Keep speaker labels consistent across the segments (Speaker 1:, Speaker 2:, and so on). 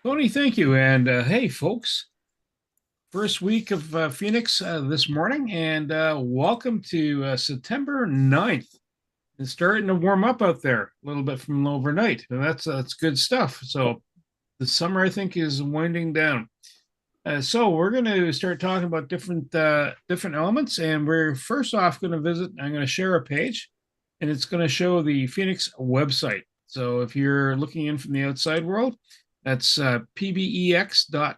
Speaker 1: Tony, thank you. And hey, folks, first week of Phoenix this morning, and welcome to September 9th. It's starting to warm up out there a little bit from overnight, and that's good stuff. So the summer, I think, is winding down. So we're going to start talking about different elements, and we're first off going to visit. I'm going to share a page, and it's going to show the Phoenix website. So if you're looking in from the outside world, that's pbex.ca.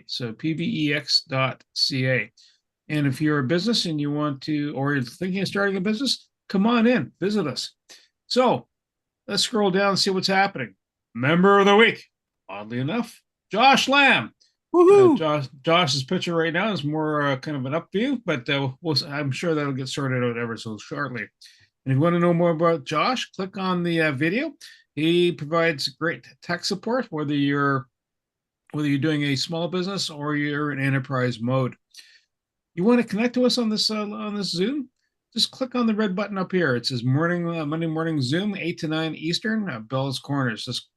Speaker 1: So pbex.ca. And if you're a business and you want to, or you're thinking of starting a business, come on in, visit us. So let's scroll down and see what's happening. Member of the week, oddly enough, Josh Lamb.
Speaker 2: Woohoo!
Speaker 1: Josh's picture right now is more kind of an up view, but I'm sure that'll get sorted out ever so shortly. And if you want to know more about Josh, click on the video. He provides great tech support, whether you're doing a small business or you're in enterprise mode. You want to connect to us on this Zoom? Just click on the red button up here. It says Monday morning Zoom, 8 to 9 Eastern, Bell's Corners. Just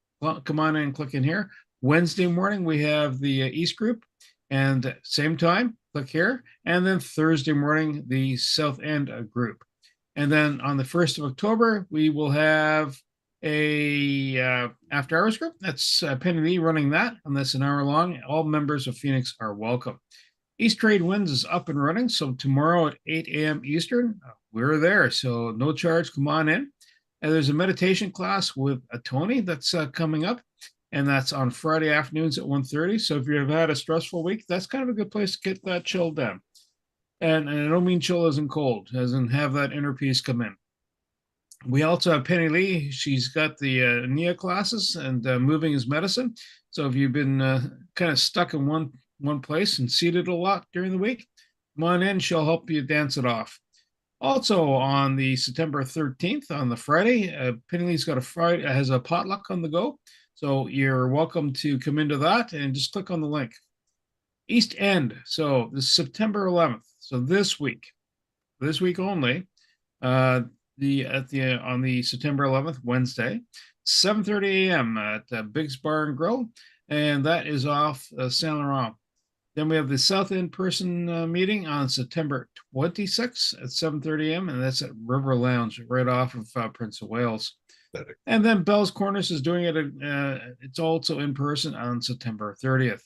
Speaker 1: come on in and click in here. Wednesday morning, we have the East group, and same time, click here. And then Thursday morning, the South End group. And then on the 1st of October, we will have a after hours group. That's Penny Lee running that, and that's an hour long. All members of Phoenix are welcome. East Trade Winds is up and running. So tomorrow at 8 a.m. Eastern, we're there. So no charge. Come on in. And there's a meditation class with a Tony that's coming up. And that's on Friday afternoons at 1:30. So if you've had a stressful week, that's kind of a good place to get that chill down. And I don't mean chill as in cold, as in have that inner peace come in. We also have Penny Lee. She's got the NIA classes and moving is medicine. So if you've been kind of stuck in one place and seated a lot during the week, come on in. She'll help you dance it off. Also on the September 13th, on the Friday, Penny Lee's got a Friday has a potluck on the go. So you're welcome to come into that and just click on the link. East End. So this is September 11th. So this week only, the at the on the September 11th, Wednesday, 7:30 a.m. at Biggs Bar and Grill, and that is off Saint Laurent. Then we have the South in person meeting on September 26th at 7:30 a.m. and that's at River Lounge, right off of Prince of Wales. And then Bell's Corners is doing it. It's also in person on September 30th.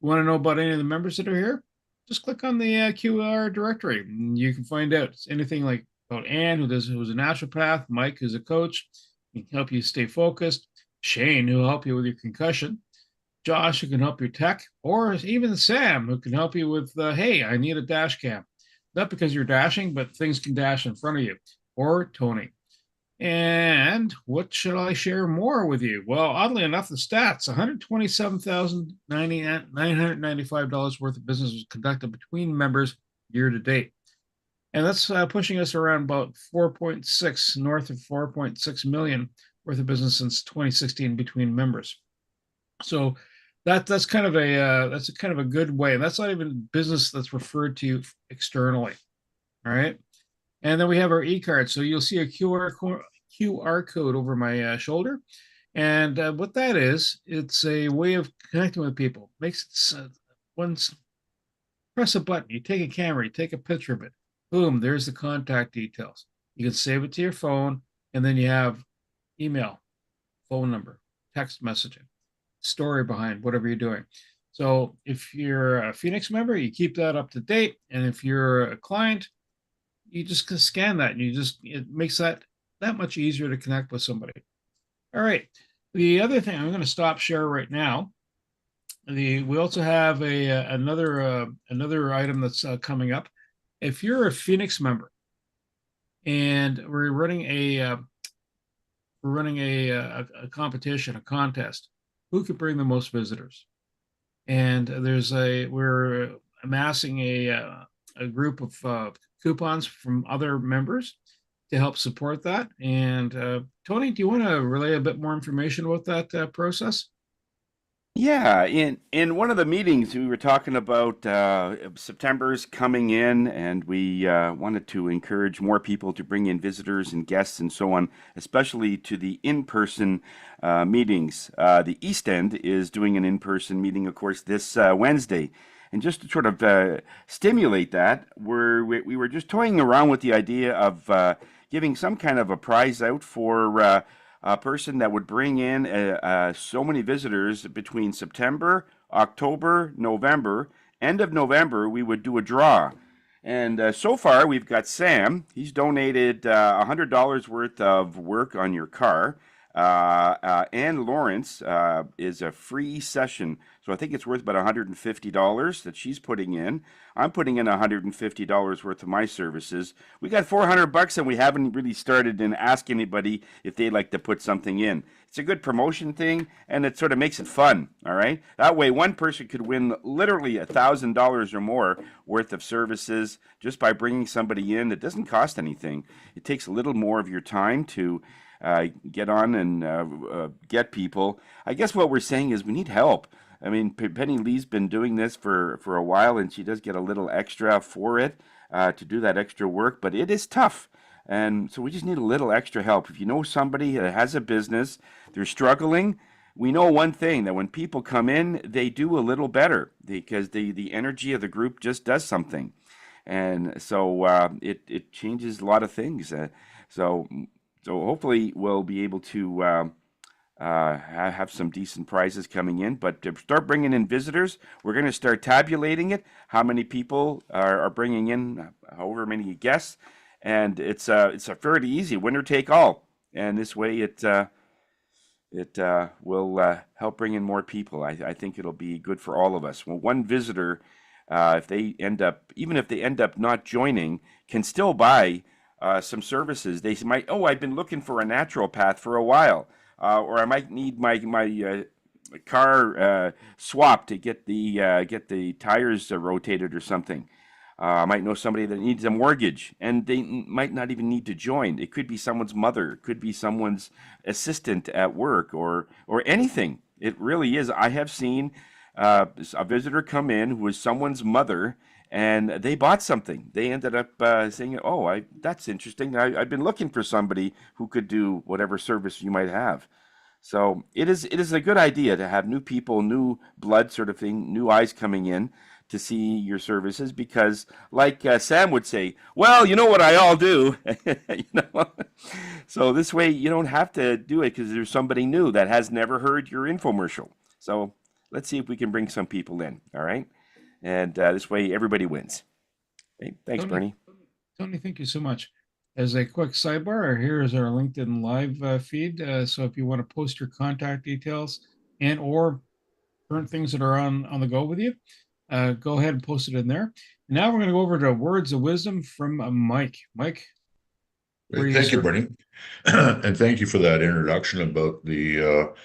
Speaker 1: You want to know about any of the members that are here? Just click on the QR directory. And you can find out anything like about Anne, who's a naturopath, Mike, who's a coach, he can help you stay focused, Shane, who'll help you with your concussion, Josh, who can help your tech, or even Sam, who can help you with, hey, I need a dash cam. Not because you're dashing, but things can dash in front of you, or Tony. And what should I share more with you? Well, oddly enough, the stats $127,995 worth of business was conducted between members year to date. And that's pushing us around about 4.6, north of 4.6 million worth of business since 2016 between members. So that's kind of a good way. And that's not even business that's referred to externally. All right. And then we have our e-card. So you'll see a QR code over my shoulder. And what that is, it's a way of connecting with people. Makes it once press a button, you take a camera, you take a picture of it. Boom, there's the contact details. You can save it to your phone, and then you have email, phone number, text messaging, story behind whatever you're doing. So if you're a Phoenix member, you keep that up to date. And if you're a client, you just can scan that and it makes that much easier to connect with somebody. All right. The other thing, I'm going to stop share right now. We also have another item that's coming up. If you're a Phoenix member and we're running a competition, a contest, who could bring the most visitors? And we're amassing a group of coupons from other members to help support that. And Tony, do you want to relay a bit more information about that process?
Speaker 2: Yeah, in one of the meetings we were talking about September's coming in, and we wanted to encourage more people to bring in visitors and guests and so on, especially to the in-person meetings. The East End is doing an in-person meeting, of course, this Wednesday. And just to sort of stimulate that, we were just toying around with the idea of giving some kind of a prize out for a person that would bring in so many visitors between September, October, November. End of November, we would do a draw. And so far, we've got Sam. He's donated $100 worth of work on your car. And Lawrence is a free session. So I think it's worth about $150 that she's putting in. I'm putting in $150 worth of my services. We got 400 bucks and we haven't really started to ask anybody if they'd like to put something in. It's a good promotion thing and it sort of makes it fun, all right? That way one person could win literally $1,000 or more worth of services just by bringing somebody in. It doesn't cost anything. It takes a little more of your time to get on and get people. I guess what we're saying is we need help. I mean, Penny Lee's been doing this for a while, and she does get a little extra for it to do that extra work, but it is tough. And so we just need a little extra help. If you know somebody that has a business, they're struggling, we know one thing that when people come in, they do a little better because the energy of the group just does something. And so it changes a lot of things. So so hopefully we'll be able to have some decent prizes coming in. But to start bringing in visitors, we're going to start tabulating it, how many people are bringing in, however many guests, and it's a fairly easy winner take all. And this way it will help bring in more people. I think it'll be good for all of us. Well, one visitor, if they end up, even if they end up not joining, can still buy some services. They might, oh, I've been looking for a naturopath for a while, or I might need my car swapped to get the tires rotated or something. I might know somebody that needs a mortgage, and they might not even need to join. It could be someone's mother, it could be someone's assistant at work, or anything. It really is. I have seen a visitor come in who was someone's mother, and they bought something. They ended up saying, "Oh, that's interesting. I've been looking for somebody who could do whatever service you might have." So it is a good idea to have new people, new blood sort of thing, new eyes coming in to see your services because, like Sam would say, well, you know what I all do, you know. So this way you don't have to do it because there's somebody new that has never heard your infomercial. So let's see if we can bring some people in. All right, and this way everybody wins. Okay, thanks,
Speaker 1: Tony,
Speaker 2: Bernie.
Speaker 1: Tony, thank you so much. As a quick sidebar, here is our LinkedIn live feed. So if you want to post your contact details and or current things that are on the go with you, go ahead and post it in there. And now we're going to go over to words of wisdom from Mike. Mike, where are
Speaker 3: Great.
Speaker 1: you,
Speaker 3: Thank you,
Speaker 1: sir?
Speaker 3: Bernie. And thank you for that introduction about the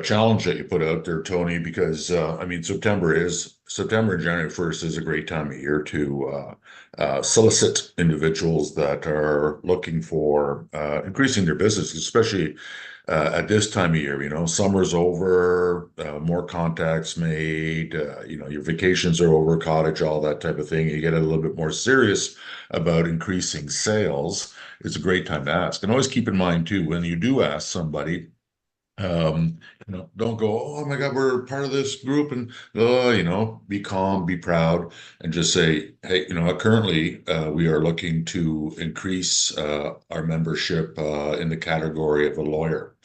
Speaker 3: challenge that you put out there, Tony, because I mean, September and January 1st is a great time of year to solicit individuals that are looking for increasing their business, especially at this time of year. You know, summer's over, more contacts made, you know, your vacations are over, cottage, all that type of thing. You get a little bit more serious about increasing sales. It's a great time to ask. And always keep in mind too, when you do ask somebody, don't go, oh my God, we're part of this group, and you know, be calm, be proud, and just say, hey, you know, currently we are looking to increase our membership in the category of a lawyer.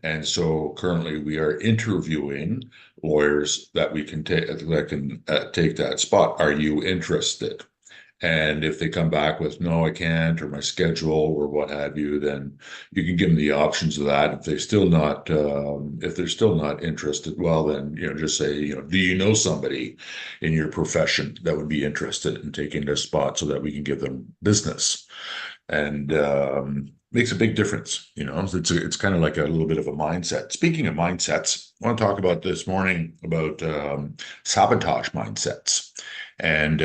Speaker 3: And so currently we are interviewing lawyers that we can take that can take that spot. Are you interested? And if they come back with, no, I can't, or my schedule, or what have you, then you can give them the options of that. If they're still not interested, well, then, you know, just say, you know, do you know somebody in your profession that would be interested in taking their spot so that we can give them business? And makes a big difference. You know, it's kind of like a little bit of a mindset. Speaking of mindsets, I want to talk about this morning about sabotage mindsets and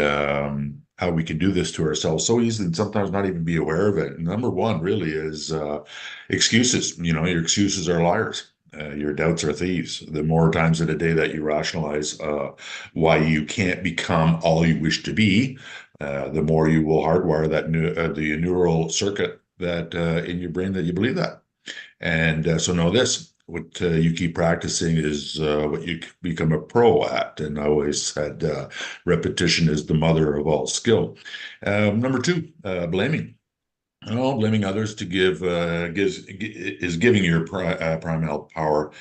Speaker 3: how we can do this to ourselves so easily and sometimes not even be aware of it. And number one really is excuses. You know, your excuses are liars. Your doubts are thieves. The more times in a day that you rationalize why you can't become all you wish to be, the more you will hardwire the neural circuit that in your brain that you believe that. And so know this: what you keep practicing is what you become a pro at. And I always said repetition is the mother of all skill. Number two, blaming. Oh, blaming others to is giving your primal power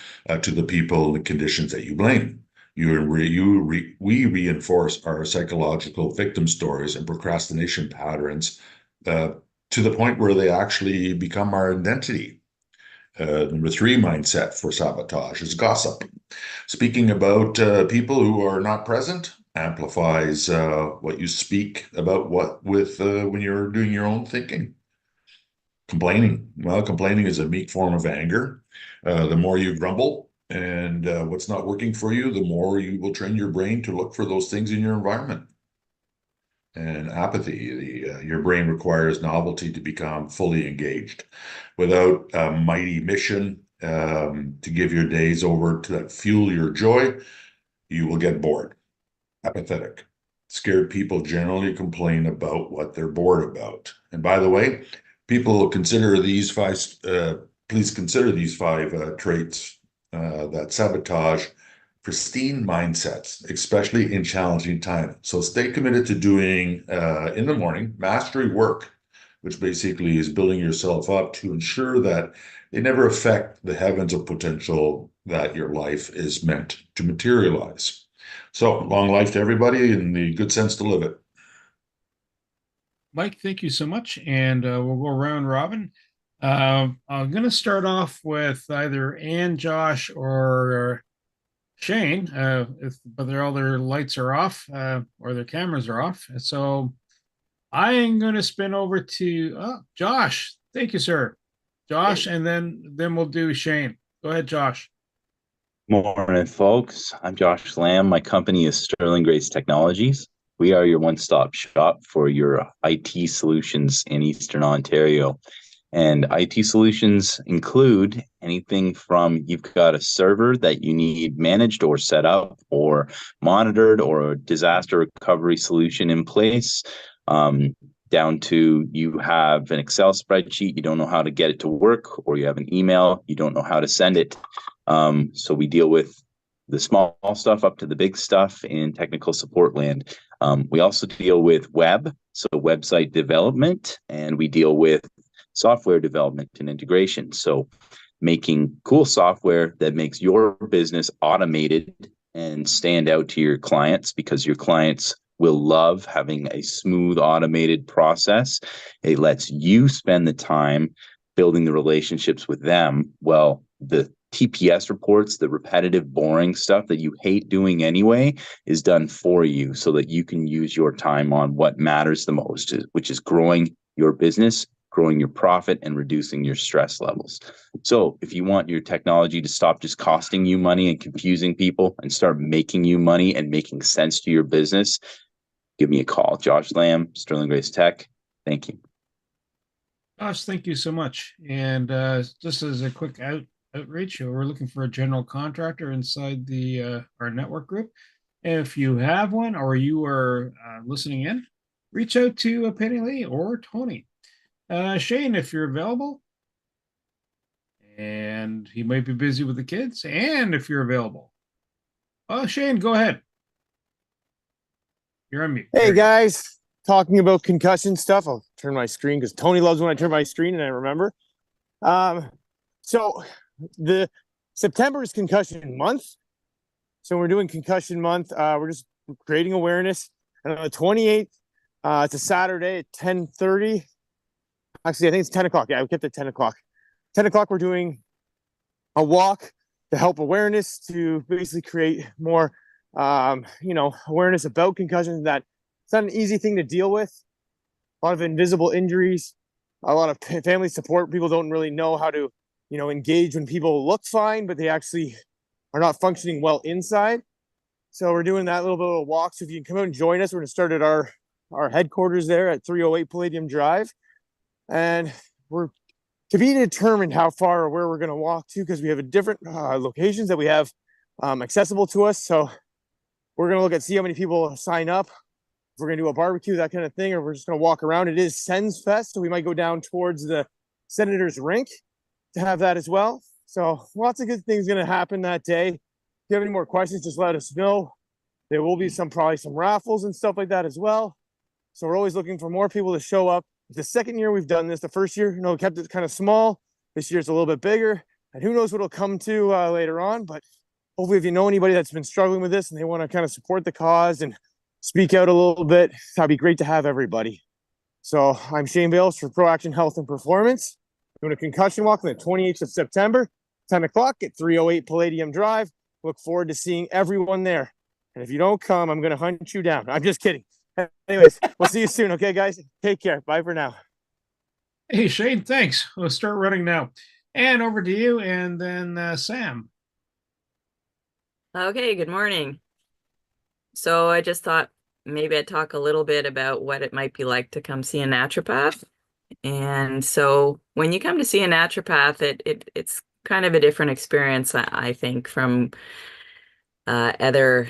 Speaker 3: to the people and the conditions that you blame. We reinforce our psychological victim stories and procrastination patterns uh, to the point where they actually become our identity. Number three mindset for sabotage is gossip. Speaking about people who are not present amplifies what you speak about when you're doing your own thinking. Complaining. Well, complaining is a meek form of anger. The more you grumble and what's not working for you, the more you will train your brain to look for those things in your environment. And apathy, your brain requires novelty to become fully engaged. Without a mighty mission to give your days over to that fuel your joy, you will get bored. Apathetic. Scared people generally complain about what they're bored about. And by the way, people consider these five, please consider these five traits that sabotage pristine mindsets, especially in challenging times. So stay committed to doing in the morning mastery work, which basically is building yourself up to ensure that they never affect the heavens of potential that your life is meant to materialize. So long life to everybody and the good sense to live it.
Speaker 1: Mike, thank you so much. And we'll go round robin. I'm going to start off with either Ann, Josh, or Shane, whether all their lights are off or their cameras are off. So I am going to spin over to Josh. Thank you, sir. Josh, and then we'll do Shane. Go ahead, Josh.
Speaker 4: Morning, folks. I'm Josh Lamb. My company is Sterling Grace Technologies. We are your one-stop shop for your IT solutions in Eastern Ontario. And IT solutions include anything from you've got a server that you need managed or set up or monitored or a disaster recovery solution in place, down to you have an Excel spreadsheet, you don't know how to get it to work, or you have an email, you don't know how to send it. So we deal with the small stuff up to the big stuff in technical support land. We also deal with web, so website development, and we deal with software development and integration. So making cool software that makes your business automated and stand out to your clients, because your clients will love having a smooth automated process. It lets you spend the time building the relationships with them. Well, the TPS reports, the repetitive, boring stuff that you hate doing anyway, is done for you so that you can use your time on what matters the most, which is growing your business, growing your profit, and reducing your stress levels. So if you want your technology to stop just costing you money and confusing people and start making you money and making sense to your business, give me a call. Josh Lamb, Sterling Grace Tech. Thank you.
Speaker 1: Josh, thank you so much. And just as a quick outreach, we're looking for a general contractor inside the our network group. If you have one or you are listening in, reach out to Penny Lee or Tony. Shane, if you're available, and he might be busy with the kids, and if you're available. Shane, go ahead. You're on mute.
Speaker 5: Hey guys, talking about concussion stuff. I'll turn my screen because Tony loves when I turn my screen and I remember. So the September is concussion month. So we're doing concussion month. We're just creating awareness. And on the 28th, it's a Saturday at 10:30. Actually, I think it's 10 o'clock. Yeah, we kept it at 10 o'clock. 10 o'clock, we're doing a walk to help awareness, to basically create more, awareness about concussions. That it's not an easy thing to deal with. A lot of invisible injuries, a lot of family support. People don't really know how to, engage when people look fine, but they actually are not functioning well inside. So we're doing that little bit of a walk. So if you can come out and join us, we're going to start at our headquarters there at 308 Palladium Drive. And we're to be determined how far or where we're going to walk to, because we have a different locations that we have accessible to us. So we're going to look at see how many people sign up. If we're going to do a barbecue, that kind of thing, or we're just going to walk around. It is Sens Fest, so we might go down towards the Senators Rink to have that as well. So lots of good things going to happen that day. If you have any more questions, just let us know. There will be probably some raffles and stuff like that as well. So we're always looking for more people to show up. The second year we've done this, the first year, kept it kind of small. This year it's a little bit bigger, and who knows what it'll come to later on. But hopefully, if you know anybody that's been struggling with this and they want to kind of support the cause and speak out a little bit, that'd be great to have everybody. So I'm Shane Bales for Pro Action Health and Performance. Doing a concussion walk on the 28th of September, 10 o'clock at 308 Palladium Drive. Look forward to seeing everyone there. And if you don't come, I'm going to hunt you down. I'm just kidding. Anyways, we'll see you soon. Okay, guys? Take care. Bye for now.
Speaker 1: Hey, Shane, thanks. We'll start running now. And over to you, and then Sam.
Speaker 6: Okay, good morning. So I just thought maybe I'd talk a little bit about what it might be like to come see a naturopath. And so when you come to see a naturopath, it's kind of a different experience, I think, from other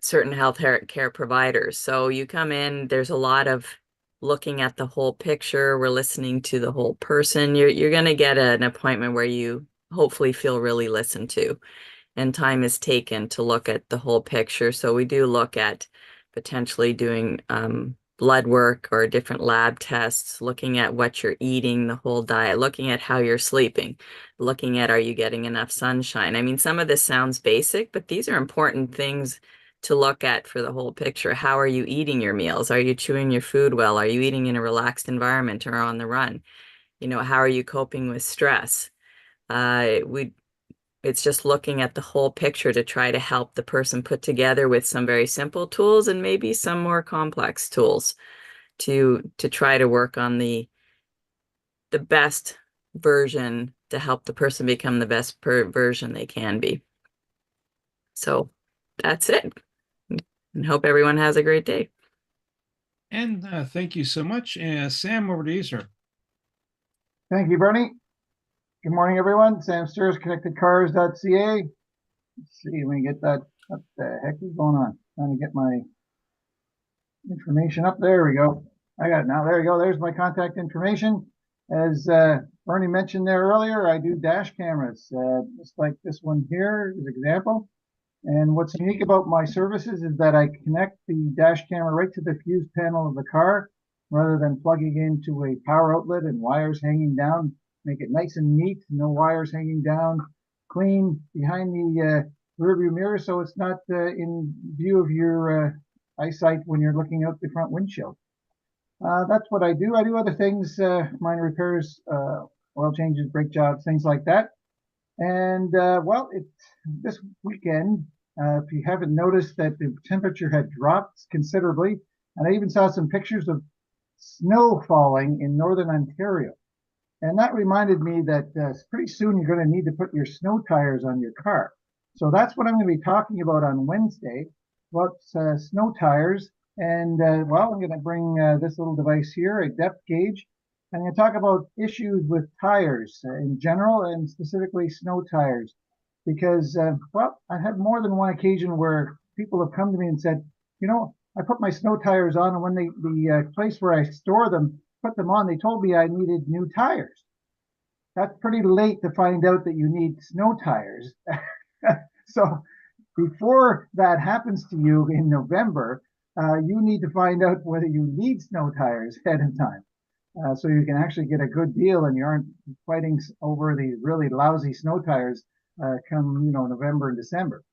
Speaker 6: certain health care providers. So you come in, there's a lot of looking at the whole picture. We're listening to the whole person. You're going to get an appointment where you hopefully feel really listened to, and time is taken to look at the whole picture. So we do look at potentially doing blood work or different lab tests, looking at what you're eating, the whole diet, looking at how you're sleeping, looking at are you getting enough sunshine. I mean, some of this sounds basic, but these are important things to look at for the whole picture. How are you eating your meals? Are you chewing your food well? Are you eating in a relaxed environment or on the run? How are you coping with stress? It's just looking at the whole picture to try to help the person put together with some very simple tools and maybe some more complex tools to try to work on the best version to help the person become the best version they can be. So that's it. And hope everyone has a great day.
Speaker 1: And thank you so much. Sam, over to you, sir.
Speaker 7: Thank you, Bernie. Good morning, everyone. Sam Sturs, connectedcars.ca. Let's see if we can get that. What the heck is going on? Trying to get my information up. There we go. I got it now. There you go. There's my contact information. As Bernie mentioned there earlier, I do dash cameras, just like this one here is an example. And what's unique about my services is that I connect the dash camera right to the fuse panel of the car rather than plugging into a power outlet and wires hanging down. Make it nice and neat, no wires hanging down, clean behind the rearview mirror so it's not in view of your eyesight when you're looking out the front windshield. That's what I do. I do other things, minor repairs, oil changes, brake jobs, things like that. And well, this weekend, if you haven't noticed that the temperature had dropped considerably, and I even saw some pictures of snow falling in northern Ontario. And that reminded me that pretty soon you're going to need to put your snow tires on your car. So that's what I'm going to be talking about on Wednesday, about snow tires. And well, I'm going to bring this little device here, a depth gauge. I'm going to talk about issues with tires in general and specifically snow tires. Because, well, I had more than one occasion where people have come to me and said, I put my snow tires on, and when the place where I store them, put them on, they told me I needed new tires. That's pretty late to find out that you need snow tires. So before that happens to you in November, you need to find out whether you need snow tires ahead of time. So you can actually get a good deal and you aren't fighting over the really lousy snow tires come November and December.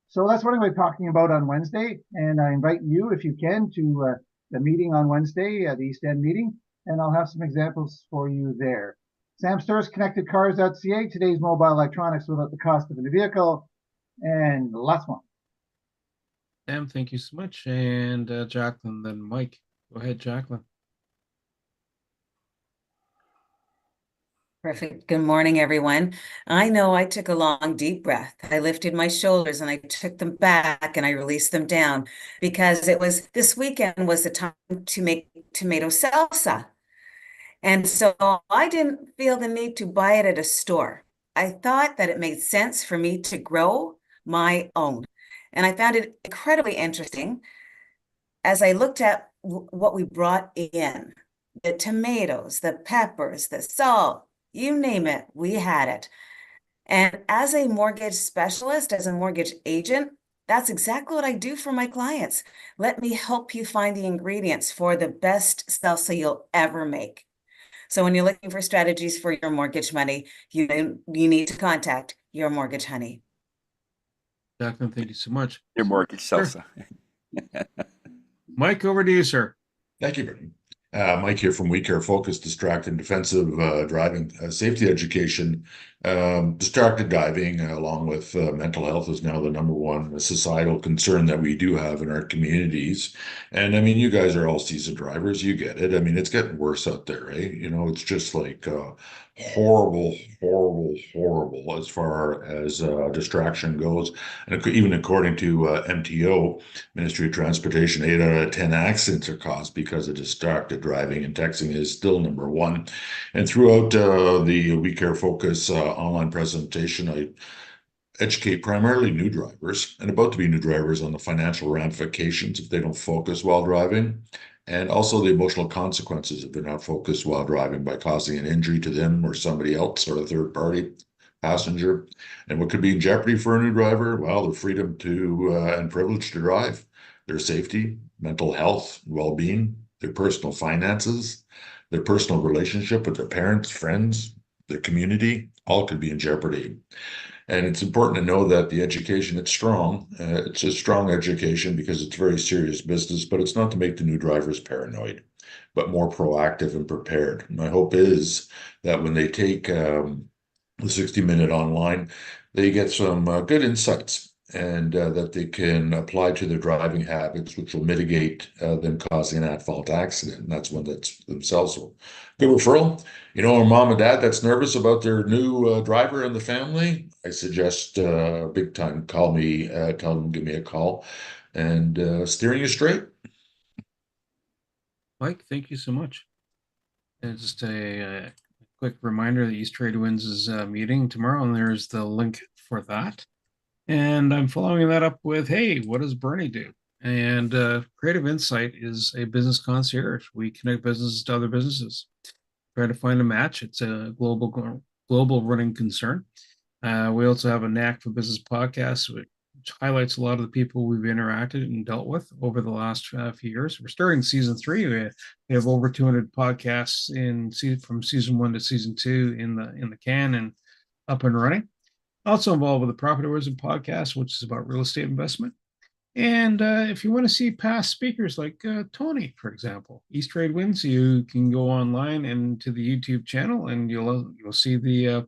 Speaker 7: So that's what I'm going to be talking about on Wednesday. And I invite you, if you can, to the meeting on Wednesday, the East End meeting, and I'll have some examples for you there. Sam Sturs, connectedcars.ca, today's mobile electronics without the cost of a new vehicle, and lots more.
Speaker 1: Sam, thank you so much. And Jacqueline, then Mike. Go ahead, Jacqueline.
Speaker 8: Perfect. Good morning, everyone. I know I took a long, deep breath. I lifted my shoulders and I took them back and I released them down because this weekend was the time to make tomato salsa. And so I didn't feel the need to buy it at a store. I thought that it made sense for me to grow my own. And I found it incredibly interesting as I looked at what we brought in, the tomatoes, the peppers, the salt, you name it, we had it. And as a mortgage specialist, as a mortgage agent, that's exactly what I do for my clients. Let me help you find the ingredients for the best salsa you'll ever make. So when you're looking for strategies for your mortgage money, you need to contact your mortgage honey.
Speaker 1: Jacqueline, thank you so much.
Speaker 2: Your mortgage
Speaker 1: Sure.
Speaker 2: salsa.
Speaker 1: Mike, over to you, sir.
Speaker 3: Thank you, Brittany. Mike here from We Care Focus, Distracted and Defensive Driving Safety Education. Distracted driving, along with mental health, is now the number one societal concern that we do have in our communities. And I mean, you guys are all seasoned drivers. You get it. I mean, it's getting worse out there, right? You know, it's just like horrible, horrible, horrible as far as distraction goes. And even according to MTO, Ministry of Transportation, 8 out of 10 accidents are caused because of distracted driving, and texting is still number one. And throughout the We Care Focus online presentation, I educate primarily new drivers and about to be new drivers on the financial ramifications if they don't focus while driving, and also the emotional consequences if they're not focused while driving by causing an injury to them or somebody else or a third party passenger. And what could be in jeopardy for a new driver? Well, their freedom to and privilege to drive, their safety, mental health, well-being, their personal finances, their personal relationship with their parents, friends, their community, all could be in jeopardy. And it's important to know that the education, it's strong. It's a strong education because it's very serious business, but it's not to make the new drivers paranoid, but more proactive and prepared. My hope is that when they take the 60-minute online, they get some good insights and that they can apply to their driving habits, which will mitigate them causing an at-fault accident. And that's one that's themselves. Good referral. You know, a mom and dad that's nervous about their new driver in the family, I suggest big time call me, tell them, give me a call, and steering you straight.
Speaker 1: Mike, thank you so much. And just a quick reminder that East Trade Winds is meeting tomorrow, and there's the link for that. And I'm following that up with, hey, what does Bernie do? And Creative Insight is a business concierge. We connect businesses to other businesses. Try to find a match. It's a global running concern. We also have a Knack for Business podcast, which highlights a lot of the people we've interacted and dealt with over the last few years. We're starting season 3. We have over 200 podcasts from season 1 to season 2 in the can and up and running. Also involved with the Property Wisdom podcast, which is about real estate investment. And if you want to see past speakers like Tony, for example, East Trade Winds, you can go online and to the YouTube channel, and you'll see the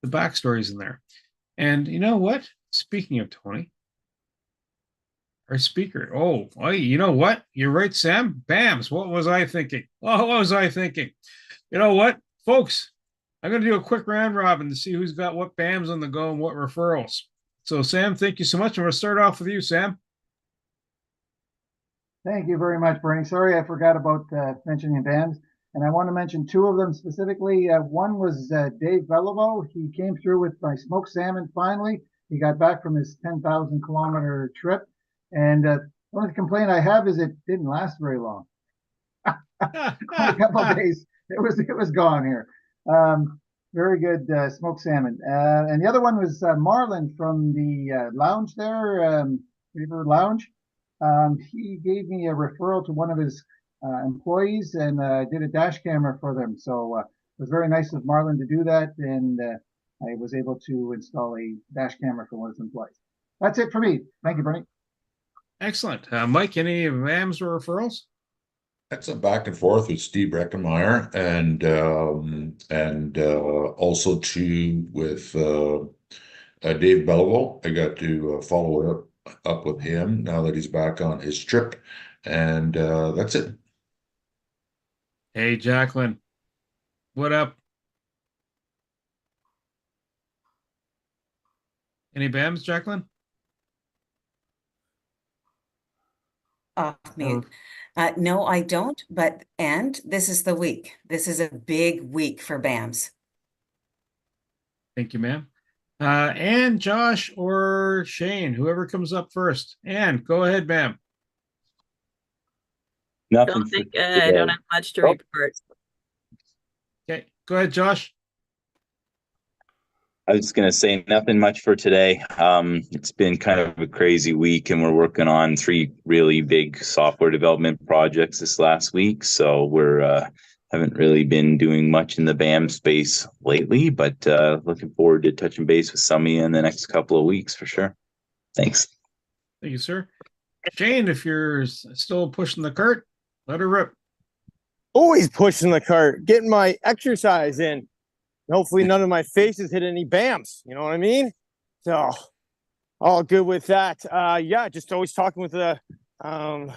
Speaker 1: backstories in there. And you know what? Speaking of Tony, our speaker. Oh, you know what? You're right, Sam. Bams. What was I thinking? Oh, what was I thinking? You know what, folks? I'm going to do a quick round robin to see who's got what BAMs on the go and what referrals. So, Sam, thank you so much. I'm going to start off with you, Sam.
Speaker 7: Thank you very much, Bernie. Sorry, I forgot about mentioning BAMs. And I want to mention 2 of them specifically. One was Dave Beliveau. He came through with my smoked salmon finally. He got back from his 10,000 kilometer trip. And the only complaint I have is it didn't last very long. A couple of days, it was gone here. Very good smoked salmon. And the other one was Marlon from the lounge there, River Lounge. He gave me a referral to one of his employees, and did a dash camera for them. So it was very nice of Marlon to do that, and I was able to install a dash camera for one of his employees. That's it for me. Thank you, Bernie.
Speaker 1: Excellent. Mike, any VAMs or referrals?
Speaker 3: That's a back and forth with Steve Breckenmeyer and also too with Dave Beliveau. I got to follow up with him now that he's back on his trip, and that's it.
Speaker 1: Hey, Jacqueline. What up? Any BAMs, Jacqueline?
Speaker 8: Off mute. No, I don't, and this is the week. This is a big week for BAMs.
Speaker 1: Thank you, ma'am. And Josh or Shane, whoever comes up first. And go ahead, ma'am.
Speaker 4: Nothing
Speaker 6: Don't
Speaker 4: for
Speaker 6: think I
Speaker 4: today.
Speaker 6: don't have much to
Speaker 4: Oh.
Speaker 6: report.
Speaker 1: Okay, go ahead, Josh.
Speaker 4: I was going to say nothing much for today. It's been kind of a crazy week, and we're working on 3 really big software development projects this last week. So we're haven't really been doing much in the BAM space lately, but looking forward to touching base with some of you in the next couple of weeks for sure. Thanks.
Speaker 1: Thank you, sir. Shane, if you're still pushing the cart, let her rip.
Speaker 5: Always pushing the cart, getting my exercise in. Hopefully none of my faces hit any BAMs. You know what I mean? So all good with that. Yeah, just always talking with Ann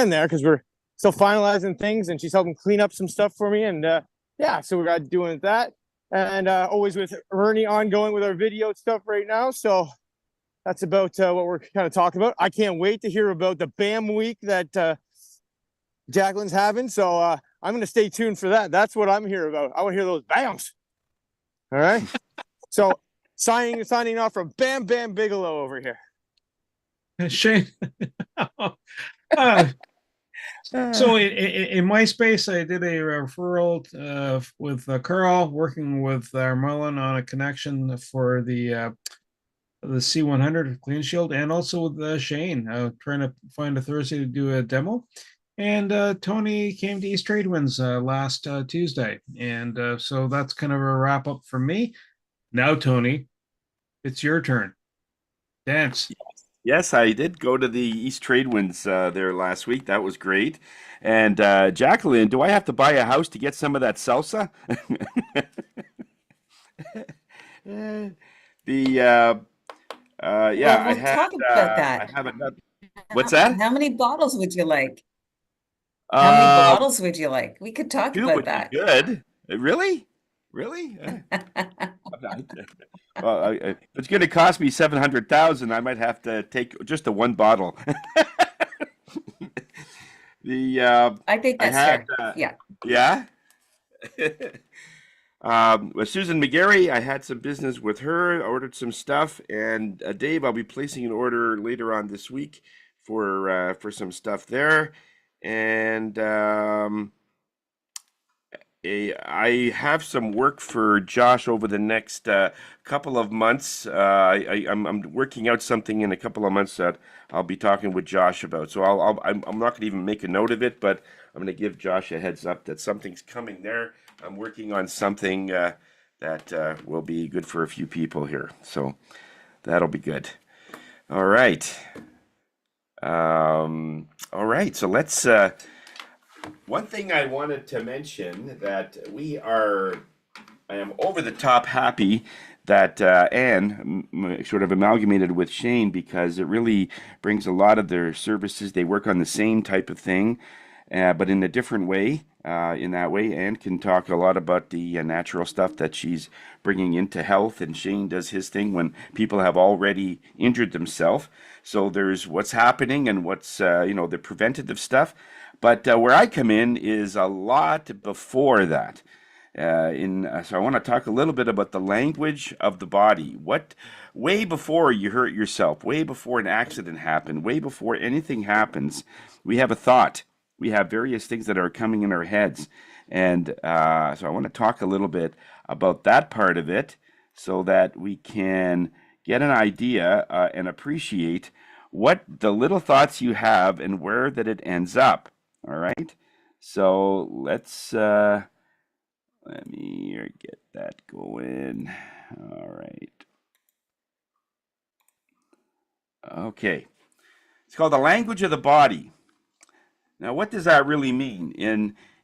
Speaker 5: there, because we're still finalizing things, and she's helping clean up some stuff for me. And yeah, so we're doing that. And always with Ernie ongoing with our video stuff right now. So that's about what we're kind of talking about. I can't wait to hear about the BAM week that Jacqueline's having. So I'm going to stay tuned for that. That's what I'm here about. I want to hear those BAMs. All right. So signing off from Bam Bam Bigelow over here.
Speaker 1: Shane. So in my space, I did a referral with Carl, working with Merlin on a connection for the C100 Clean Shield, and also with Shane, trying to find a Thursday to do a demo. And Tony came to East Tradewinds last Tuesday. And so that's kind of a wrap up for me. Now, Tony, it's your turn. Dance.
Speaker 2: Yes, I did go to the East Tradewinds there last week. That was great. And Jacqueline, do I have to buy a house to get some of that salsa? Yeah,
Speaker 8: Well,
Speaker 2: I
Speaker 8: we'll
Speaker 2: had
Speaker 8: talk about that.
Speaker 2: I have another. What's that?
Speaker 8: How many bottles would you like? How many bottles would you like? We could talk
Speaker 2: 2
Speaker 8: about
Speaker 2: would be
Speaker 8: that.
Speaker 2: good. Really? Really? Well, if it's going to cost me 700,000, I might have to take just the 1 bottle.
Speaker 8: I think
Speaker 2: I
Speaker 8: that's
Speaker 2: had
Speaker 8: fair. Yeah.
Speaker 2: yeah. With Susan McGarry, I had some business with her. I ordered some stuff, and Dave, I'll be placing an order later on this week for some stuff there, and I have some work for Josh over the next couple of months. I'm working out something in a couple of months that I'll be talking with Josh about. So I'm not going to even make a note of it, but I'm going to give Josh a heads up that something's coming there. I'm working on something that will be good for a few people here. So that'll be good. All right. All right. So let's. One thing I wanted to mention that I am over the top happy that Anne sort of amalgamated with Shane, because it really brings a lot of their services. They work on the same type of thing, but in a different way. In that way, Anne can talk a lot about the natural stuff that she's bringing into health, and Shane does his thing when people have already injured themselves. So there's what's happening and what's the preventative stuff. But where I come in is a lot before that. So I want to talk a little bit about the language of the body. Way before you hurt yourself, way before an accident happened, way before anything happens, we have a thought. We have various things that are coming in our heads. And so I want to talk a little bit about that part of it so that we can get an idea and appreciate what the little thoughts you have and where that it ends up. All right. So let's let me get that going. All right. Okay. It's called the language of the body. Now, what does that really mean?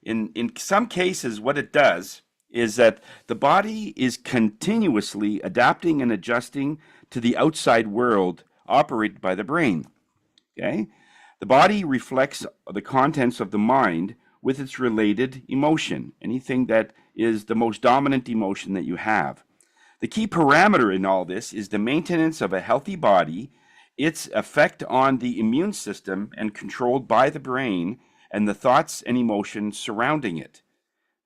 Speaker 2: In some cases, what it does is that the body is continuously adapting and adjusting to the outside world operated by the brain. Okay? The body reflects the contents of the mind with its related emotion, anything that is the most dominant emotion that you have. The key parameter in all this is the maintenance of a healthy body its effect on the immune system and controlled by the brain and the thoughts and emotions surrounding it.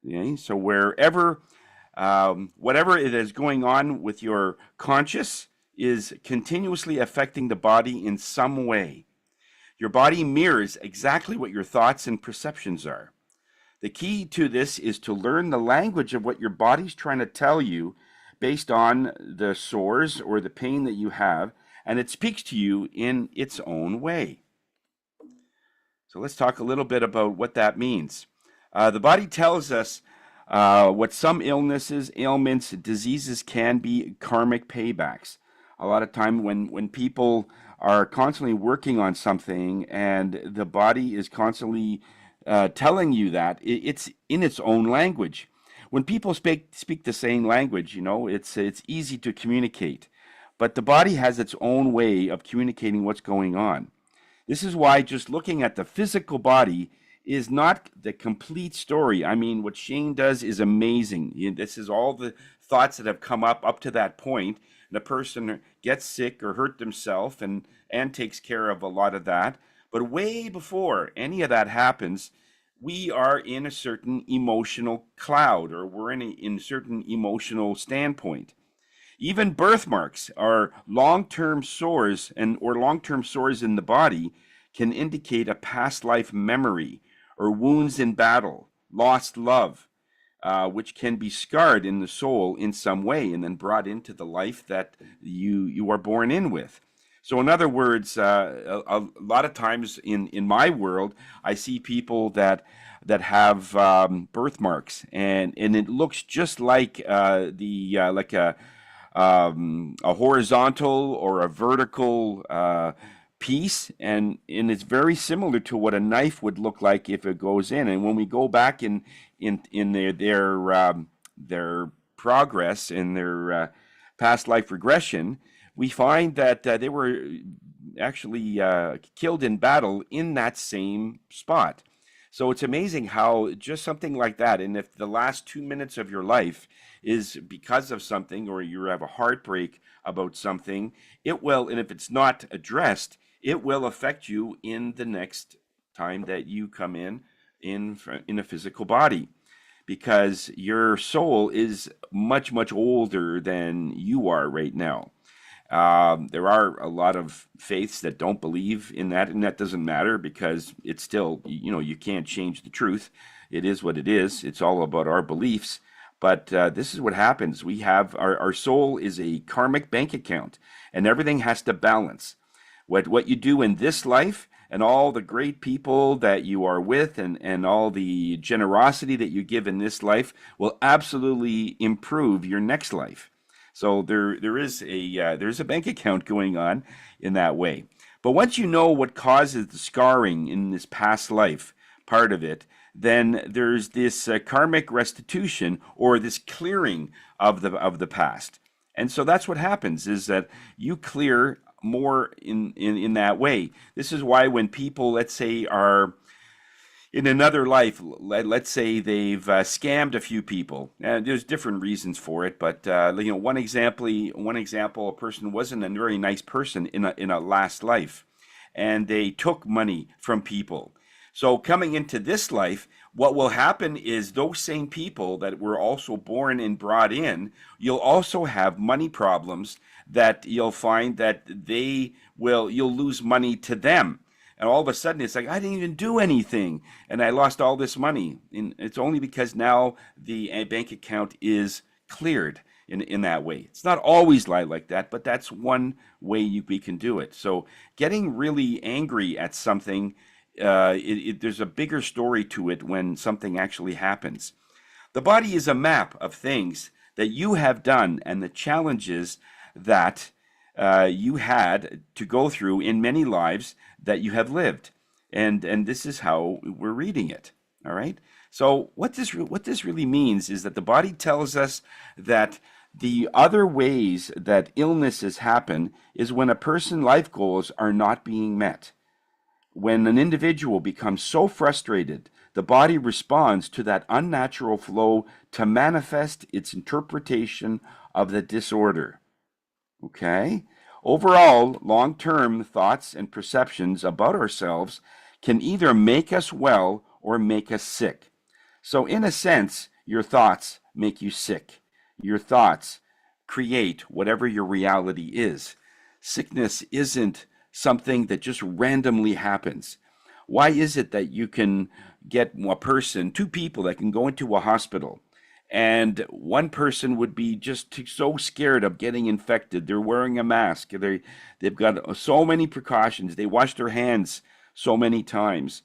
Speaker 2: Okay? So wherever, whatever it is going on with your conscious is continuously affecting the body in some way. Your body mirrors exactly what your thoughts and perceptions are. The key to this is to learn the language of what your body's trying to tell you based on the sores or the pain that you have, and it speaks to you in its own way. So let's talk a little bit about what that means. The body tells us what some illnesses, ailments, diseases can be karmic paybacks. A lot of time when people are constantly working on something and the body is constantly telling you that, it's in its own language. When people speak the same language, you know, it's easy to communicate. But the body has its own way of communicating what's going on. This is why just looking at the physical body is not the complete story. I mean, what Shane does is amazing. This is all the thoughts that have come up to that point. The person gets sick or hurt themselves and takes care of a lot of that. But way before any of that happens, we are in a certain emotional cloud, or we're in a certain emotional standpoint. Even birthmarks are long-term sores or long-term sores in the body can indicate a past life memory or wounds in battle, lost love, which can be scarred in the soul in some way and then brought into the life that you are born in with. So in other words, a lot of times in my world, I see people that have birthmarks, and it looks just like like a horizontal or a vertical piece, and it's very similar to what a knife would look like if it goes in. And when we go back in their progress in their past life regression, we find that they were actually killed in battle in that same spot. So it's amazing how just something like that, and if the last 2 minutes of your life is because of something, or you have a heartbreak about something, it will, and if it's not addressed, it will affect you in the next time that you come in a physical body, because your soul is much, much older than you are right now. There are a lot of faiths that don't believe in that, and that doesn't matter because it's still, you know, you can't change the truth. It is what it is. It's all about our beliefs. But this is what happens. We have our soul is a karmic bank account, and everything has to balance. What you do in this life and all the great people that you are with and all the generosity that you give in this life will absolutely improve your next life. So there's a bank account going on in that way. But once you know what causes the scarring in this past life part of it, then there's this karmic restitution, or this clearing of the past. And so that's what happens, is that you clear more in that way. This is why when people, let's say, are in another life, let's say they've scammed a few people, and there's different reasons for it. But you know, one example, a person wasn't a very nice person in a last life, and they took money from people. So coming into this life, what will happen is those same people that were also born and brought in, you'll also have money problems that you'll find that you'll lose money to them. And all of a sudden, it's like, I didn't even do anything, and I lost all this money. And it's only because now the bank account is cleared in that way. It's not always like that, but that's one way we can do it. So getting really angry at something, there's a bigger story to it when something actually happens. The body is a map of things that you have done and the challenges that you had to go through in many lives that you have lived, and this is how we're reading it. All right. So what this really means is that the body tells us that the other ways that illnesses happen is when a person's life goals are not being met. When an individual becomes so frustrated, the body responds to that unnatural flow to manifest its interpretation of the disorder. Okay? Overall, long-term thoughts and perceptions about ourselves can either make us well or make us sick. So in a sense, your thoughts make you sick. Your thoughts create whatever your reality is. Sickness isn't something that just randomly happens. Why is it that you can get a person, two people that can go into a hospital, and one person would be just so scared of getting infected. They're wearing a mask. They've got so many precautions. They wash their hands so many times.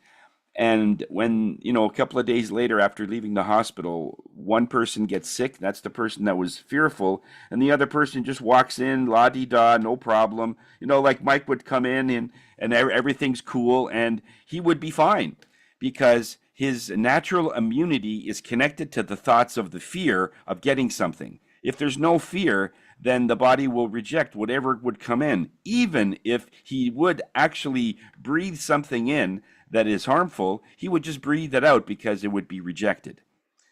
Speaker 2: And when, a couple of days later after leaving the hospital, one person gets sick, that's the person that was fearful, and the other person just walks in, la-di-da, no problem. Like Mike would come in and everything's cool, and he would be fine because his natural immunity is connected to the thoughts of the fear of getting something. If there's no fear, then the body will reject whatever would come in, even if he would actually breathe something in that is harmful, he would just breathe it out because it would be rejected.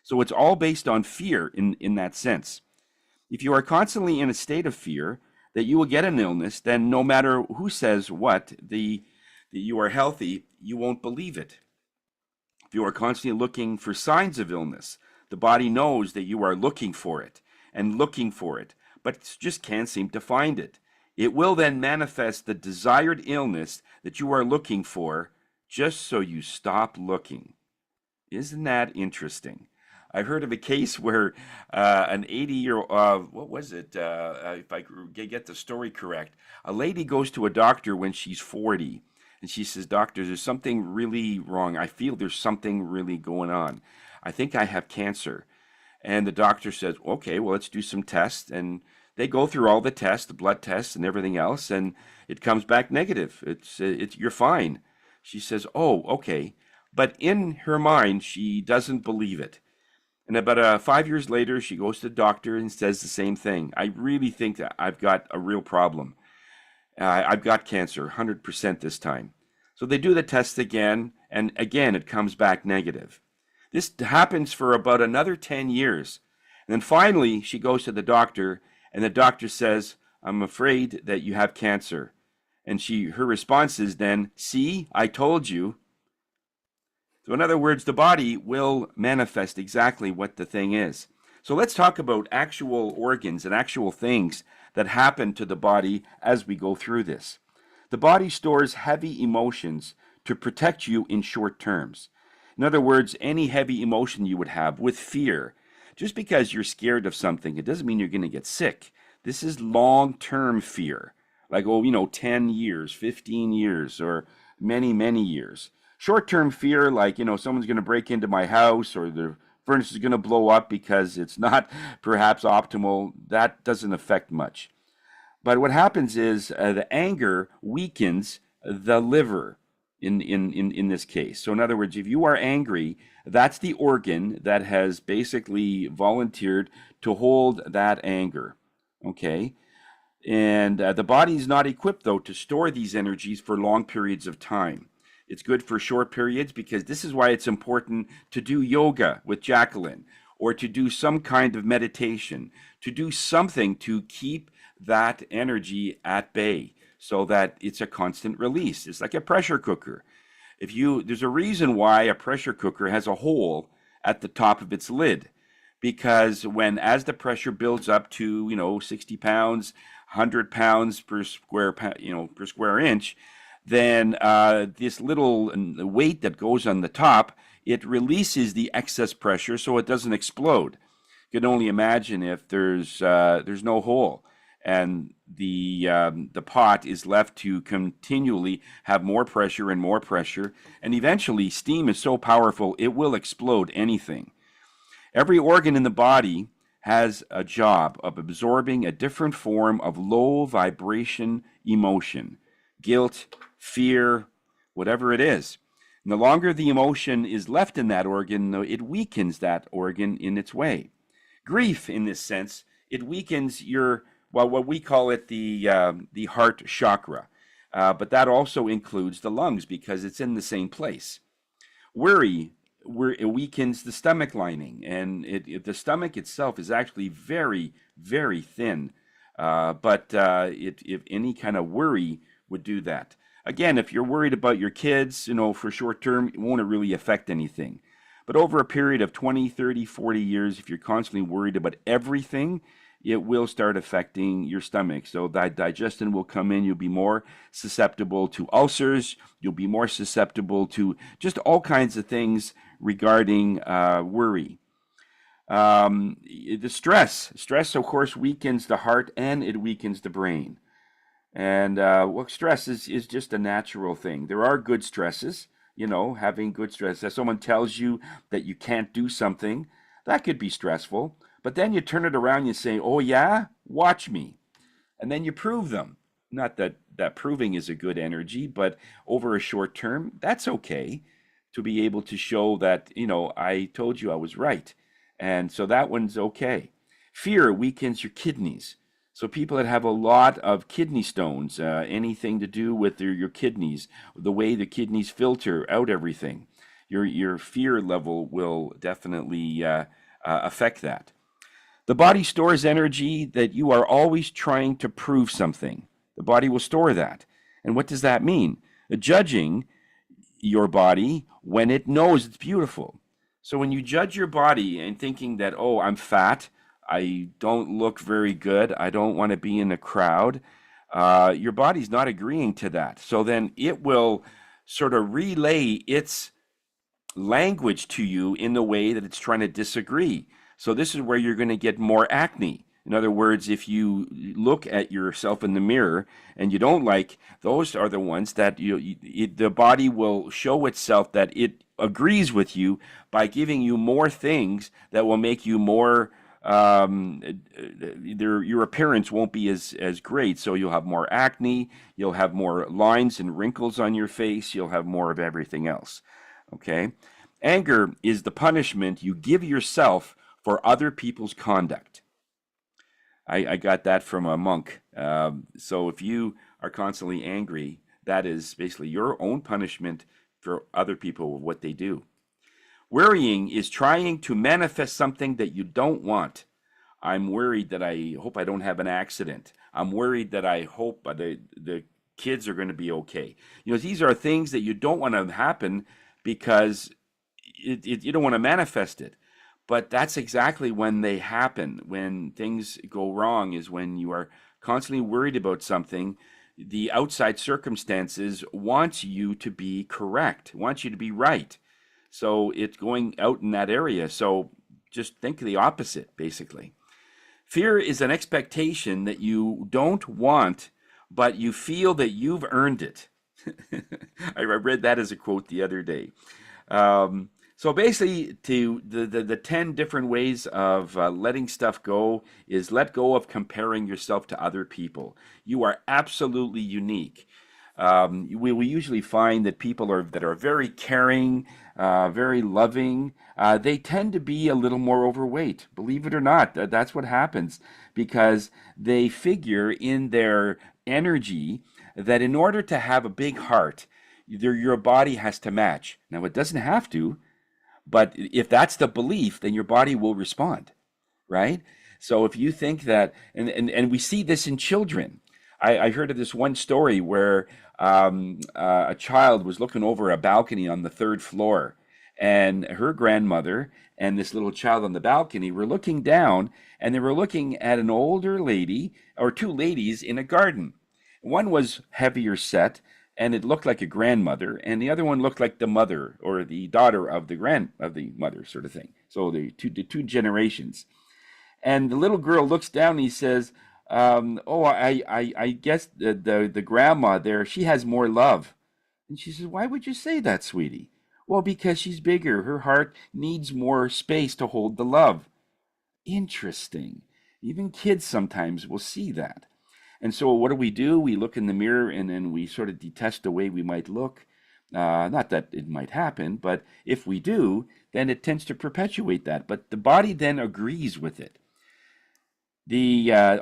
Speaker 2: So it's all based on fear in that sense. If you are constantly in a state of fear that you will get an illness, then no matter who says what, that you are healthy, you won't believe it. If you are constantly looking for signs of illness, the body knows that you are looking for it and looking for it, but just can't seem to find it. It will then manifest the desired illness that you are looking for just so you stop looking. Isn't that interesting? I heard of a case where an 80-year-old, what was it? If I get the story correct, a lady goes to a doctor when she's 40, and she says, "Doctor, there's something really wrong. I feel there's something really going on. I think I have cancer." And the doctor says, "Okay, well, let's do some tests." And they go through all the tests, the blood tests and everything else, and it comes back negative. You're fine. She says, "Oh, okay." But in her mind, she doesn't believe it. And about 5 years later, she goes to the doctor and says the same thing. "I really think that I've got a real problem. I've got cancer, 100% this time." So they do the test again, and again, it comes back negative. This happens for about another 10 years. And then finally, she goes to the doctor, and the doctor says, "I'm afraid that you have cancer." And her response is then, "See, I told you." So in other words, the body will manifest exactly what the thing is. So let's talk about actual organs and actual things that happen to the body as we go through this. The body stores heavy emotions to protect you in short terms. In other words, any heavy emotion you would have with fear, just because you're scared of something, it doesn't mean you're going to get sick. This is long-term fear. Like, 10 years, 15 years, or many, many years. Short-term fear, like, someone's going to break into my house, or the furnace is going to blow up because it's not perhaps optimal, that doesn't affect much. But what happens is the anger weakens the liver in this case. So in other words, if you are angry, that's the organ that has basically volunteered to hold that anger, okay? And the body is not equipped, though, to store these energies for long periods of time. It's good for short periods because this is why it's important to do yoga with Jacqueline, or to do some kind of meditation, to do something to keep that energy at bay so that it's a constant release. It's like a pressure cooker. There's a reason why a pressure cooker has a hole at the top of its lid, because as the pressure builds up to 60 pounds, 100 pounds per square inch, then this little weight that goes on the top, it releases the excess pressure so it doesn't explode. You can only imagine if there's no hole, and the pot is left to continually have more pressure and more pressure, and eventually steam is so powerful it will explode anything. Every organ in the body has a job of absorbing a different form of low vibration emotion, guilt, fear, whatever it is. And the longer the emotion is left in that organ, it weakens that organ in its way. Grief, in this sense, it weakens what we call it the heart chakra, but that also includes the lungs because it's in the same place. Worry, it weakens the stomach lining, and the stomach itself is actually very, very thin But if any kind of worry would do that. Again, if you're worried about your kids, for short term, it won't really affect anything. But over a period of 20, 30, 40 years, if you're constantly worried about everything, it will start affecting your stomach. So that digestion will come in. You'll be more susceptible to ulcers. You'll be more susceptible to just all kinds of things regarding worry. The stress, of course, weakens the heart and it weakens the brain. And stress is just a natural thing. There are good stresses, having good stress. If someone tells you that you can't do something, that could be stressful. But then you turn it around and you say, oh yeah, watch me. And then you prove them. Not that proving is a good energy, but over a short term, that's okay to be able to show that, I told you I was right. And so that one's okay. Fear weakens your kidneys. So people that have a lot of kidney stones, anything to do with your kidneys, the way the kidneys filter out everything, your fear level will definitely affect that. The body stores energy that you are always trying to prove something. The body will store that. And what does that mean? Judging your body when it knows it's beautiful. So when you judge your body and thinking that, oh, I'm fat, I don't look very good, I don't want to be in a crowd, your body's not agreeing to that. So then it will sort of relay its language to you in the way that it's trying to disagree. So this is where you're going to get more acne. In other words, if you look at yourself in the mirror and you don't like, those are the ones that the body will show itself that it agrees with you by giving you more things that will make you more, your appearance won't be as great. So you'll have more acne, you'll have more lines and wrinkles on your face, you'll have more of everything else. Okay? Anger is the punishment you give yourself for other people's conduct. I got that from a monk. So if you are constantly angry, that is basically your own punishment for other people, what they do. Worrying is trying to manifest something that you don't want. I'm worried that I hope I don't have an accident. I'm worried that I hope the kids are going to be okay. These are things that you don't want to happen because you don't want to manifest it. But that's exactly when they happen. When things go wrong is when you are constantly worried about something. The outside circumstances want you to be correct, want you to be right. So it's going out in that area. So just think of the opposite, basically. Fear is an expectation that you don't want, but you feel that you've earned it. I read that as a quote the other day. So basically, the 10 different ways of letting stuff go is let go of comparing yourself to other people. You are absolutely unique. We usually find that people that are very caring, very loving, they tend to be a little more overweight. Believe it or not, that's what happens because they figure in their energy that in order to have a big heart, your body has to match. Now, it doesn't have to. But if that's the belief, then your body will respond, right? So if you think that, and we see this in children. I heard of this one story where a child was looking over a balcony on the 3rd floor, and her grandmother and this little child on the balcony were looking down, and they were looking at an older lady, or two ladies in a garden. One was heavier set, and it looked like a grandmother, and the other one looked like the mother or the daughter of the mother, sort of thing. So the two generations. And the little girl looks down and he says, I guess the grandma there, she has more love. And she says, why would you say that, sweetie? Well, because she's bigger. Her heart needs more space to hold the love. Interesting. Even kids sometimes will see that. And so what do? We look in the mirror and then we sort of detest the way we might look. Not that it might happen, but if we do, then it tends to perpetuate that. But the body then agrees with it.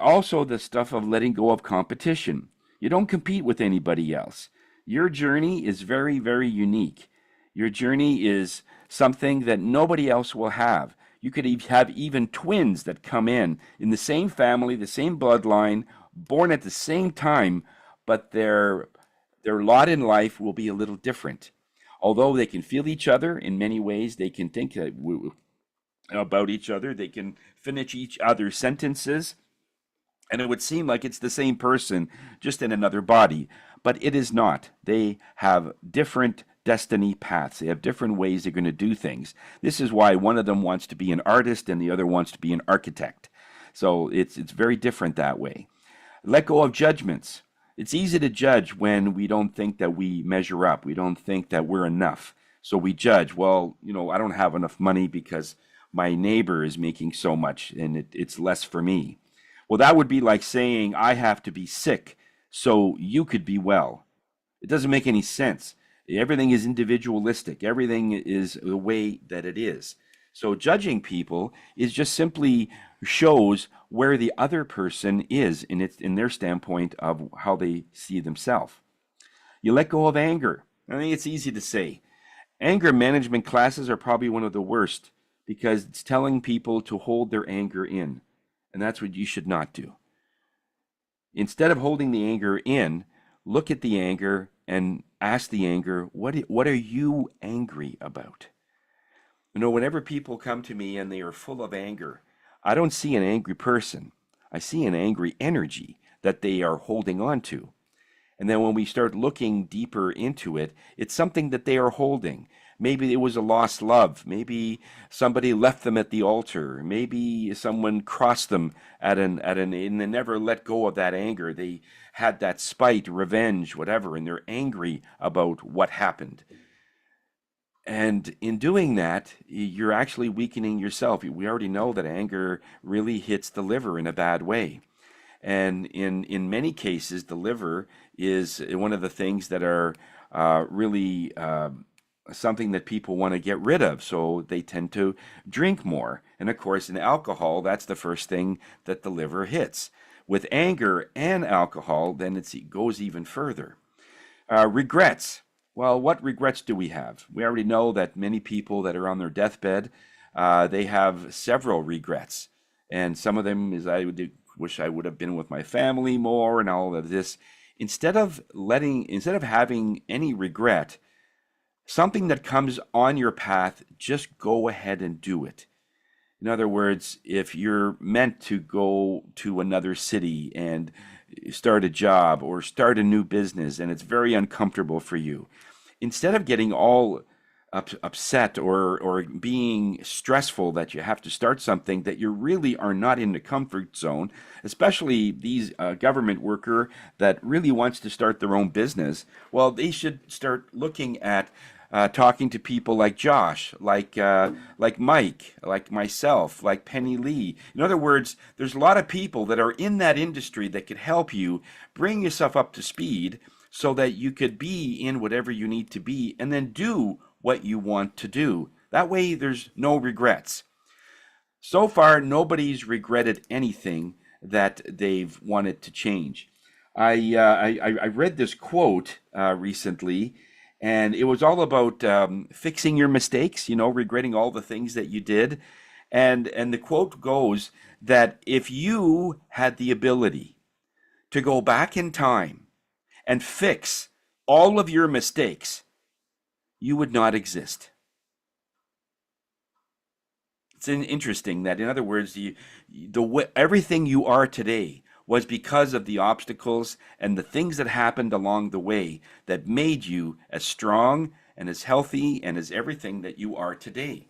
Speaker 2: Also the stuff of letting go of competition. You don't compete with anybody else. Your journey is very, very unique. Your journey is something that nobody else will have. You could have even twins that come in the same family, the same bloodline, born at the same time, but their lot in life will be a little different. Although they can feel each other in many ways, they can think about each other, they can finish each other's sentences, and it would seem like it's the same person, just in another body. But it is not. They have different destiny paths. They have different ways they're going to do things. This is why one of them wants to be an artist and the other wants to be an architect. So it's very different that way. Let go of judgments. It's easy to judge when we don't think that we measure up. We don't think that we're enough. So we judge, well, I don't have enough money because my neighbor is making so much and it's less for me. Well, that would be like saying I have to be sick so you could be well. It doesn't make any sense. Everything is individualistic. Everything is the way that it is. So judging people is just simply shows where the other person is in their standpoint of how they see themselves. You let go of anger. I think it's easy to say. Anger management classes are probably one of the worst because it's telling people to hold their anger in. And that's what you should not do. Instead of holding the anger in, look at the anger and ask the anger, what are you angry about? Whenever people come to me and they are full of anger, I don't see an angry person. I see an angry energy that they are holding on to. And then when we start looking deeper into it, it's something that they are holding. Maybe it was a lost love. Maybe somebody left them at the altar. Maybe someone crossed them and they never let go of that anger. They had that spite, revenge, whatever, and they're angry about what happened. And in doing that, you're actually weakening yourself. We already know that anger really hits the liver in a bad way. And in many cases, the liver is one of the things that are really something that people want to get rid of. So they tend to drink more. And of course, in alcohol, that's the first thing that the liver hits. With anger and alcohol, then it goes even further. Regrets. Well, what regrets do we have? We already know that many people that are on their deathbed, they have several regrets. And some of them is wish I would have been with my family more and all of this. Instead of having any regret, something that comes on your path, just go ahead and do it. In other words, if you're meant to go to another city and start a job or start a new business and it's very uncomfortable for you, instead of getting all upset or being stressful that you have to start something that you really are not in the comfort zone, especially these government worker that really wants to start their own business, well, they should start looking at talking to people like Josh, like Mike, like myself, like Penny Lee. In other words, there's a lot of people that are in that industry that could help you bring yourself up to speed so that you could be in whatever you need to be and then do what you want to do. That way, there's no regrets. So far, nobody's regretted anything that they've wanted to change. I read this quote recently, and it was all about fixing your mistakes, regretting all the things that you did. And the quote goes that if you had the ability to go back in time and fix all of your mistakes, you would not exist. It's interesting that, in other words, everything you are today was because of the obstacles and the things that happened along the way that made you as strong and as healthy and as everything that you are today.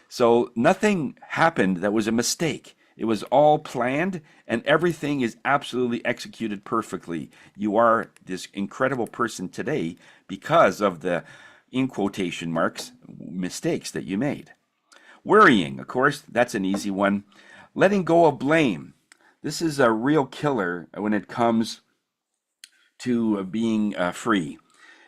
Speaker 2: So nothing happened that was a mistake. It was all planned and everything is absolutely executed perfectly. You are this incredible person today because of the, in quotation marks, mistakes that you made. Worrying, of course, that's an easy one. Letting go of blame. This is a real killer when it comes to being free.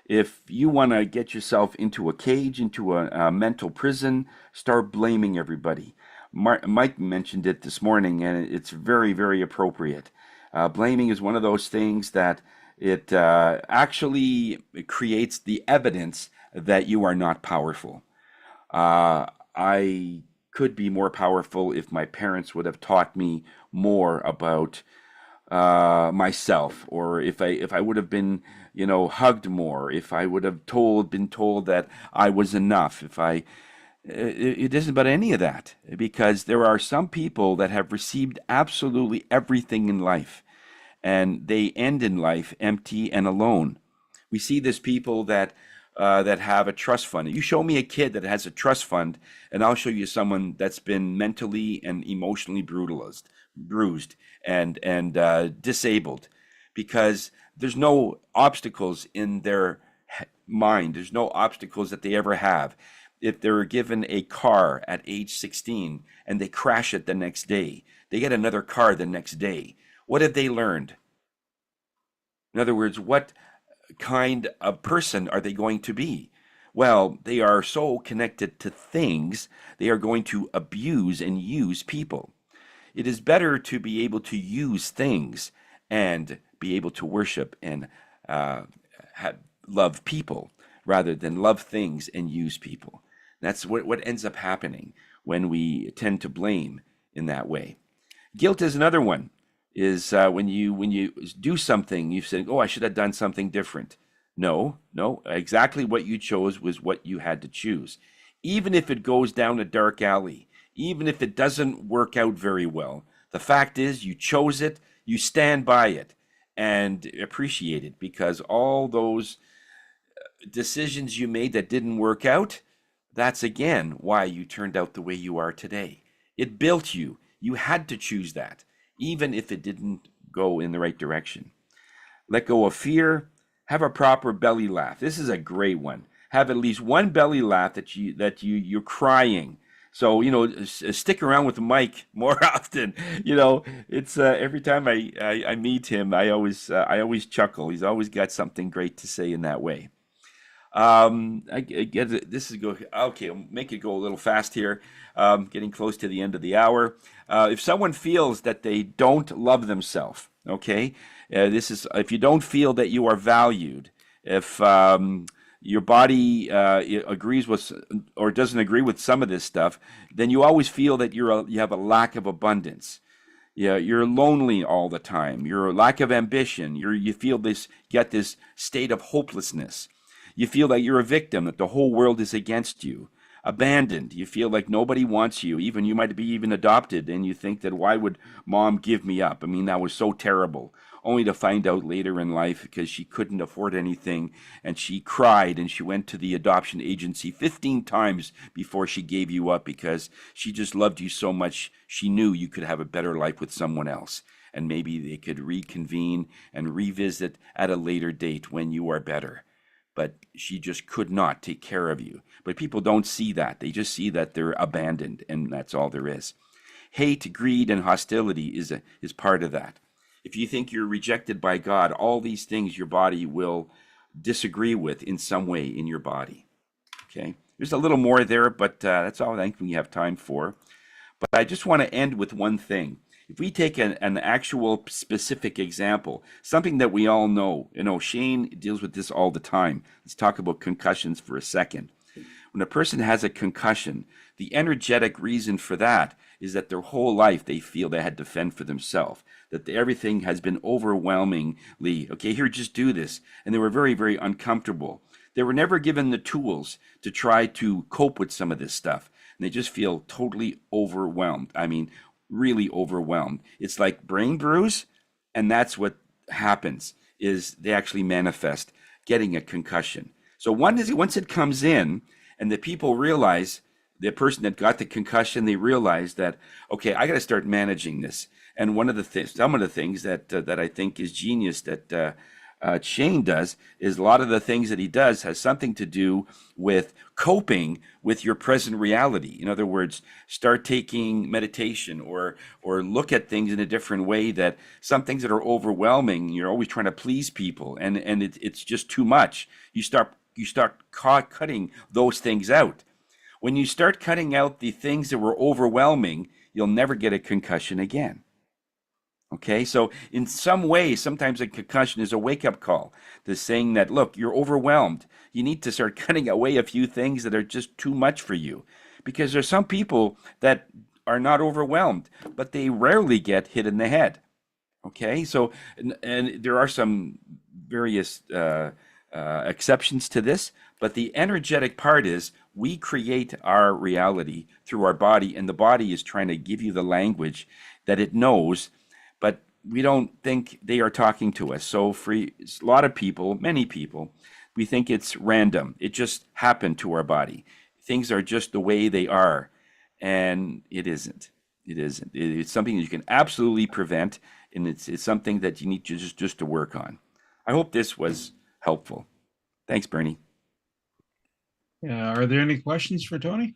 Speaker 2: If you want to get yourself into a cage, into a mental prison, start blaming everybody. Mike mentioned it this morning, and it's very, very appropriate. Blaming is one of those things that it actually creates the evidence that you are not powerful. I could be more powerful if my parents would have taught me more about myself, or if I would have been, hugged more, if I would have been told that I was enough, if I it isn't about any of that, because there are some people that have received absolutely everything in life, and they end in life empty and alone. We see this people that have a trust fund. You show me a kid that has a trust fund, and I'll show you someone that's been mentally and emotionally bruised, and disabled, because there's no obstacles in their mind. There's no obstacles that they ever have. If they're given a car at age 16 and they crash it the next day, they get another car the next day. What have they learned? In other words, what kind of person are they going to be? Well, they are so connected to things, they are going to abuse and use people. It is better to be able to use things and be able to worship and love people, rather than love things and use people. That's what ends up happening when we tend to blame in that way. Guilt is another one. Is when you do something, you say, "Oh, I should have done something different." No, exactly what you chose was what you had to choose. Even if it goes down a dark alley, even if it doesn't work out very well, the fact is you chose it, you stand by it, and appreciate it, because all those decisions you made that didn't work out, that's again why you turned out the way you are today. It built you. You had to choose that, even if it didn't go in the right direction. Let go of fear. Have a proper belly laugh. This is a great one. Have at least one belly laugh that you're crying. So stick around with Mike more often. It's every time I meet him, I always chuckle. He's always got something great to say in that way. I get it. This is okay. I'll make it go a little fast here. Getting close to the end of the hour. If someone feels that they don't love themselves, okay, this is if you don't feel that you are valued, if your body agrees with or doesn't agree with some of this stuff, then you always feel that you have a lack of abundance. Yeah, you're lonely all the time. You're a lack of ambition. You feel get this state of hopelessness. You feel like you're a victim, that the whole world is against you. Abandoned. You feel like nobody wants you. You might be even adopted, and you think that why would mom give me up? I mean, that was so terrible. Only to find out later in life, because she couldn't afford anything, and she cried, and she went to the adoption agency 15 times before she gave you up, because she just loved you so much. She knew you could have a better life with someone else, and maybe they could reconvene and revisit at a later date when you are better. But she just could not take care of you. But people don't see that. They just see that they're abandoned, and that's all there is. Hate, greed, and hostility is part of that. If you think you're rejected by God, all these things your body will disagree with in some way in your body. Okay? There's a little more there, but that's all I think we have time for. But I just want to end with one thing. If we take an actual specific example, something that we all know, Shane deals with this all the time. Let's talk about concussions for a second. When a person has a concussion, the energetic reason for that is that their whole life they feel they had to fend for themselves, that everything has been overwhelmingly, okay, here, just do this. And they were very, very uncomfortable. They were never given the tools to try to cope with some of this stuff. And they just feel totally overwhelmed. I mean, really overwhelmed. It's like brain bruise, and that's what happens, is they actually manifest getting a concussion. So once it comes in and the people realize, the person that got the concussion, they realize that, okay, I got to start managing this. And some of the things that I think is genius that Shane does is a lot of the things that he does has something to do with coping with your present reality. In other words, start taking meditation or look at things in a different way, that some things that are overwhelming, you're always trying to please people, and it's just too much. You start cutting those things out. When you start cutting out the things that were overwhelming, you'll never get a concussion again. Okay, so in some way, sometimes a concussion is a wake-up call to saying that, look, you're overwhelmed. You need to start cutting away a few things that are just too much for you, because there's some people that are not overwhelmed, but they rarely get hit in the head. Okay, so and there are some various exceptions to this, but the energetic part is we create our reality through our body, and the body is trying to give you the language that it knows, but we don't think they are talking to us. So for a lot of people, many people, we think it's random. It just happened to our body. Things are just the way they are, and it isn't. It isn't. It's something that you can absolutely prevent, and it's something that you need to just to work on. I hope this was helpful. Thanks, Bernie.
Speaker 1: Are there any questions for Tony?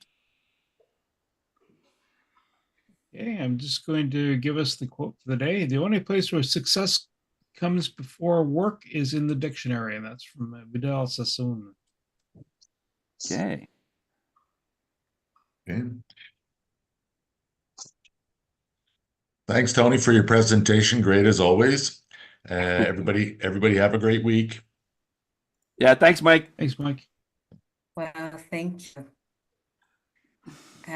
Speaker 1: Okay, I'm just going to give us the quote for the day. The only place where success comes before work is in the dictionary, and that's from Vidal Sassoon.
Speaker 2: Okay.
Speaker 3: Okay. Thanks, Tony, for your presentation. Great as always. Everybody have a great week.
Speaker 2: Yeah, thanks, Mike.
Speaker 1: Thanks, Mike.
Speaker 8: Well, thank you.